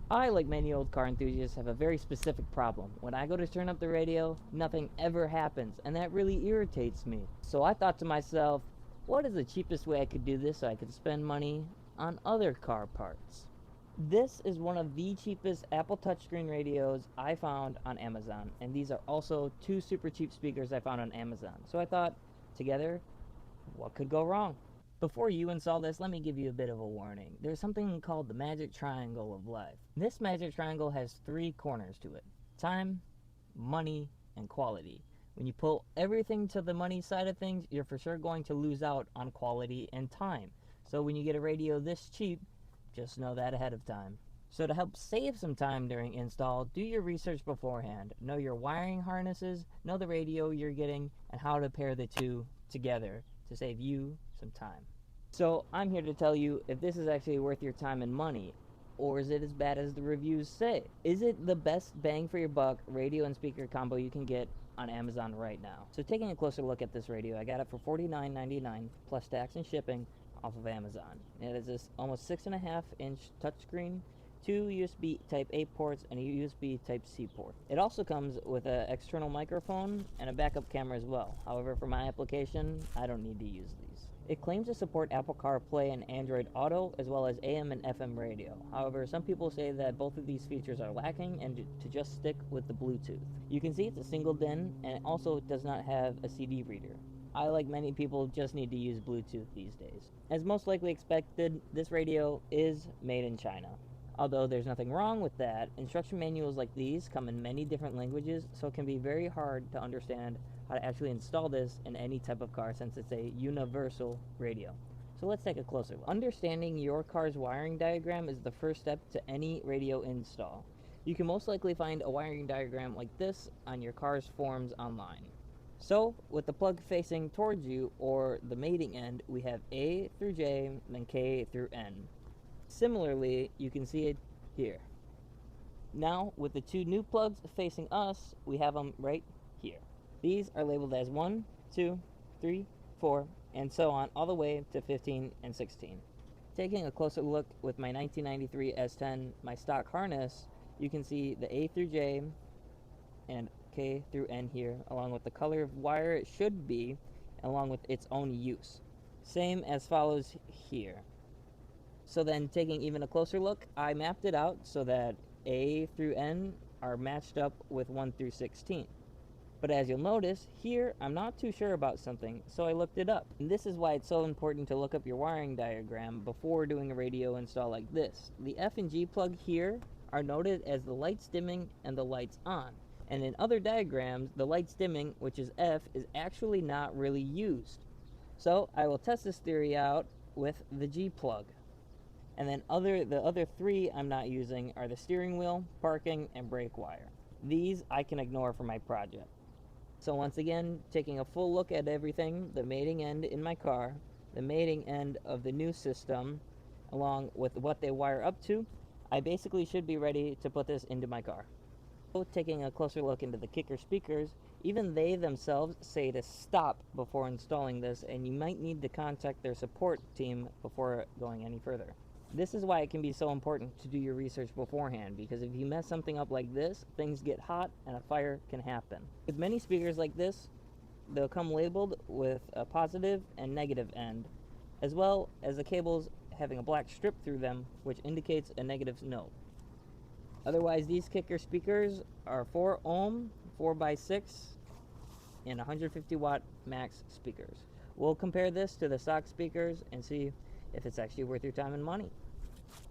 I, like many old car enthusiasts, have a very specific problem. When I go to turn up the radio, nothing ever happens, and that really irritates me. So I thought to myself, what is the cheapest way I could do this so I could spend money on other car parts? This is one of the cheapest Apple touchscreen radios I found on Amazon, and these are also two super cheap speakers I found on Amazon. So I thought, together, what could go wrong? Before you install this, let me give you a bit of a warning. There's something called the magic triangle of life. This magic triangle has three corners to it: time, money, and quality. When you pull everything to the money side of things, you're for sure going to lose out on quality and time. So when you get a radio this cheap, just know that ahead of time. So to help save some time during install, do your research beforehand. Know your wiring harnesses, know the radio you're getting, and how to pair the two together to save you some time. So I'm here to tell you if this is actually worth your time and money, or is it as bad as the reviews say? Is it the best bang for your buck radio and speaker combo you can get on Amazon right now? So taking a closer look at this radio, I got it for $49.99 plus tax and shipping off of Amazon. It is this almost 6.5-inch touchscreen, two USB Type A ports, and a USB Type C port. It also comes with an external microphone and a backup camera as well. However, for my application, I don't need to use these. It claims to support Apple CarPlay and Android Auto, as well as AM and FM radio. However, some people say that both of these features are lacking and to just stick with the Bluetooth. You can see it's a single DIN, and it also does not have a CD reader. I, like many people, just need to use Bluetooth these days. As most likely expected, this radio is made in China. Although there's nothing wrong with that, instruction manuals like these come in many different languages, so it can be very hard to understand how to actually install this in any type of car since it's a universal radio. So let's take a closer look. Understanding your car's wiring diagram is the first step to any radio install. You can most likely find a wiring diagram like this on your car's forums online. So, with the plug facing towards you, or the mating end, we have A through J, then K through N. Similarly, you can see it here. Now, with the two new plugs facing us, we have them right here. These are labeled as 1, 2, 3, 4, and so on, all the way to 15 and 16. Taking a closer look with my 1993 S10, my stock harness, you can see the A through J and K through N here, along with the color of wire it should be, along with its own use. Same as follows here. So then, taking even a closer look, I mapped it out so that A through N are matched up with 1 through 16. But as you'll notice, here I'm not too sure about something, so I looked it up. And this is why it's so important to look up your wiring diagram before doing a radio install like this. The F and G plug here are noted as the lights dimming and the lights on. And in other diagrams, the lights dimming, which is F, is actually not really used. So I will test this theory out with the G plug. And then the other three I'm not using are the steering wheel, parking, and brake wire. These I can ignore for my project. So once again, taking a full look at everything, the mating end in my car, the mating end of the new system, along with what they wire up to, I basically should be ready to put this into my car. So taking a closer look into the kicker speakers, even they themselves say to stop before installing this, and you might need to contact their support team before going any further. This is why it can be so important to do your research beforehand, because if you mess something up like this, things get hot and a fire can happen. With many speakers like this, they'll come labeled with a positive and negative end, as well as the cables having a black strip through them, which indicates a negative note. Otherwise, these kicker speakers are 4 ohm, 4x6, and 150 watt max speakers. We'll compare this to the stock speakers and see if it's actually worth your time and money.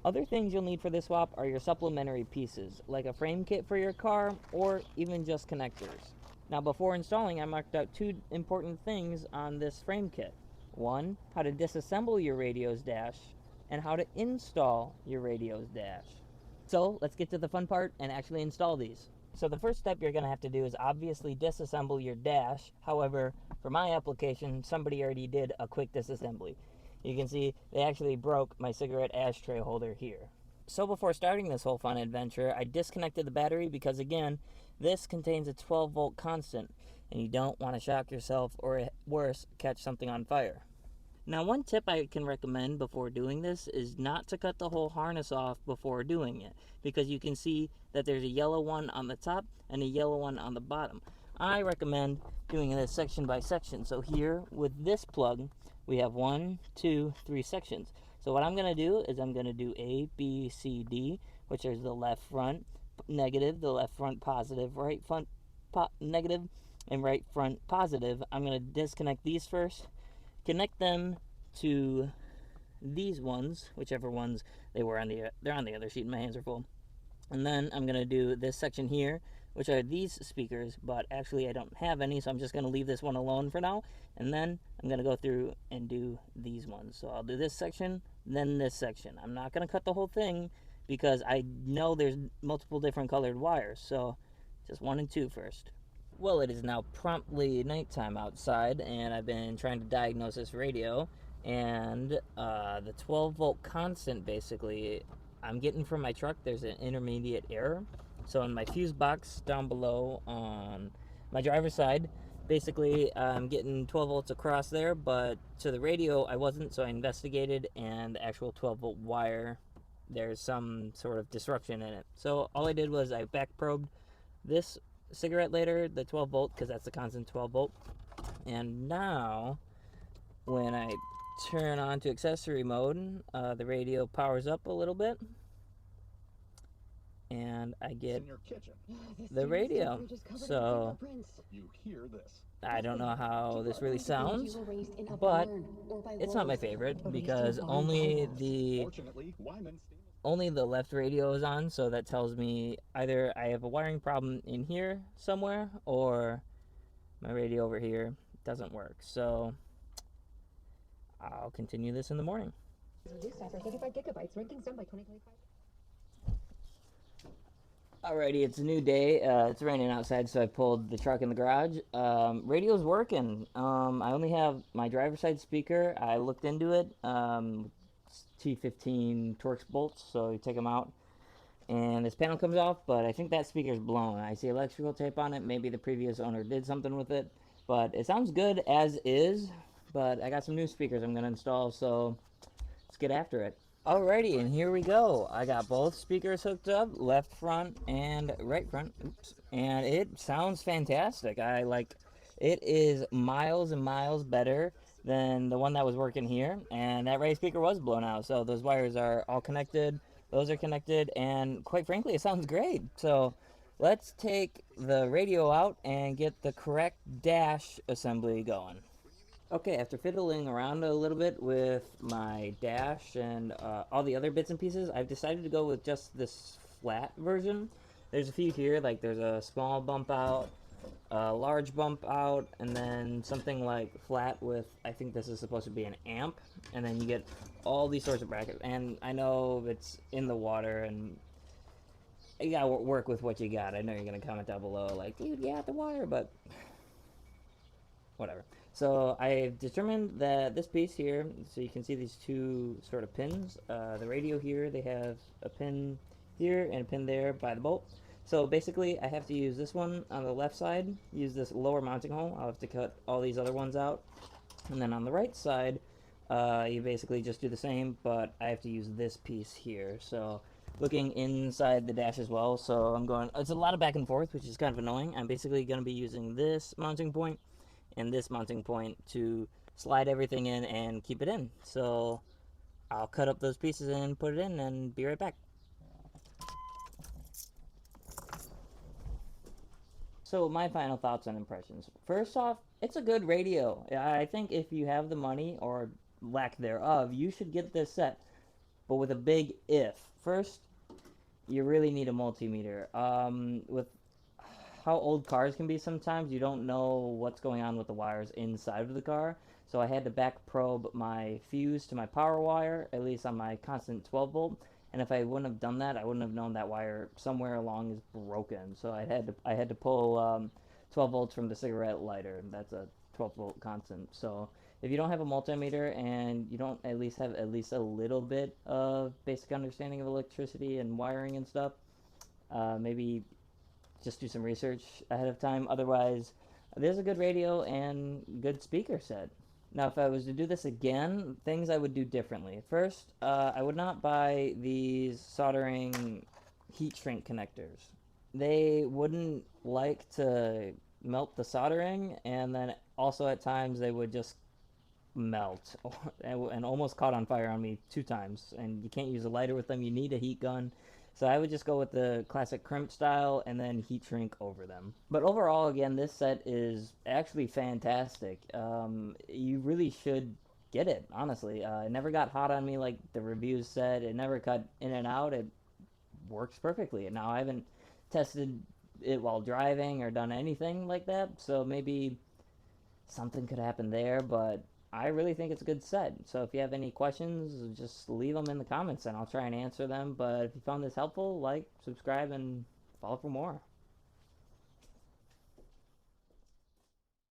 Other things you'll need for this swap are your supplementary pieces, like a frame kit for your car, or even just connectors. Now, before installing, I marked out 2 important things on this frame kit. 1, how to disassemble your radio's dash, and how to install your radio's dash. So, let's get to the fun part and actually install these. So the first step you're going to have to do is obviously disassemble your dash. However, for my application, somebody already did a quick disassembly. You can see they actually broke my cigarette ashtray holder here. So before starting this whole fun adventure, I disconnected the battery because, again, this contains a 12 volt constant and you don't want to shock yourself or, worse, catch something on fire. Now, one tip I can recommend before doing this is not to cut the whole harness off before doing it, because you can see that there's a yellow one on the top and a yellow one on the bottom. I recommend doing this section by section. So here with this plug, we have 1, 2, 3 sections. So what I'm going to do is I'm going to do A, B, C, D, which is the left front negative, the left front positive, right front negative, and right front positive. I'm going to disconnect these first, connect them to these ones, whichever ones they were on they're on the other sheet. My hands are full. And then I'm going to do this section here, which are these speakers, but actually I don't have any, so I'm just going to leave this one alone for now. And then I'm going to go through and do these ones. So I'll do this section, then this section. I'm not going to cut the whole thing because I know there's multiple different colored wires. So just 1 and 2 first. Well, it is now promptly nighttime outside, and I've been trying to diagnose this radio. And the 12-volt constant, basically, I'm getting from my truck, there's an intermediate error. So in my fuse box down below on my driver's side, basically I'm getting 12 volts across there, but to the radio I wasn't, so I investigated, and the actual 12-volt wire, there's some sort of disruption in it. So all I did was I back probed this cigarette lighter, the 12 volt, because that's the constant 12 volt. And now when I turn on to accessory mode, the radio powers up a little bit, and I get the radio. So I don't know how this really sounds, but it's not my favorite because only the left radio is on, so that tells me either I have a wiring problem in here somewhere or my radio over here doesn't work. So I'll continue this in the morning. Alrighty, it's a new day. It's raining outside, so I pulled the truck in the garage. Radio's working. I only have my driver's side speaker. I looked into it. T15 Torx bolts, so you take them out and this panel comes off, but I think that speaker's blown. I see electrical tape on it. Maybe the previous owner did something with it, but it sounds good as is. But I got some new speakers I'm going to install, so let's get after it. Alrighty, and here we go. I got both speakers hooked up, left front and right front. Oops. And it sounds fantastic. I like it. Is miles and miles better than the one that was working here, and that right speaker was blown out. So those wires are all connected. Those are connected, and quite frankly, it sounds great. So let's take the radio out and get the correct dash assembly going. Okay, after fiddling around a little bit with my dash and all the other bits and pieces, I've decided to go with just this flat version. There's a few here, like there's a small bump out, a large bump out, and then something like flat with, I think this is supposed to be an amp, and then you get all these sorts of brackets. And I know it's in the water, and you gotta work with what you got. I know you're gonna comment down below, like, dude, yeah, the wire, but whatever. So I've determined that this piece here, so you can see these two sort of pins. The radio here, they have a pin here and a pin there by the bolt. So basically I have to use this one on the left side, use this lower mounting hole. I'll have to cut all these other ones out. And then on the right side, you basically just do the same, but I have to use this piece here. So looking inside the dash as well, so I'm going, it's a lot of back and forth, which is kind of annoying. I'm basically going to be using this mounting point and this mounting point to slide everything in and keep it in. So I'll cut up those pieces and put it in and be right back. So my final thoughts and impressions. First off, it's a good radio. I think if you have the money or lack thereof, you should get this set. But with a big if. First, you really need a multimeter. With how old cars can be sometimes, you don't know what's going on with the wires inside of the car. So I had to back probe my fuse to my power wire, at least on my constant 12 volt. And if I wouldn't have done that, I wouldn't have known that wire somewhere along is broken. So I had to pull 12 volts from the cigarette lighter. That's a 12 volt constant. So if you don't have a multimeter and you don't at least have at least a little bit of basic understanding of electricity and wiring and stuff, maybe just do some research ahead of time. Otherwise, there's a good radio and good speaker set. Now, if I was to do this again, things I would do differently. First, I would not buy these soldering heat shrink connectors. They wouldn't like to melt the soldering, and then also at times they would just melt and almost caught on fire on me 2 times. And you can't use a lighter with them, you need a heat gun. So I would just go with the classic crimp style and then heat shrink over them. But overall, again, this set is actually fantastic. You really should get it, honestly. It never got hot on me like the reviews said. It never cut in and out. It works perfectly. Now, I haven't tested it while driving or done anything like that, so maybe something could happen there, but I really think it's a good set. So if you have any questions, just leave them in the comments and I'll try and answer them. But if you found this helpful, like, subscribe, and follow for more.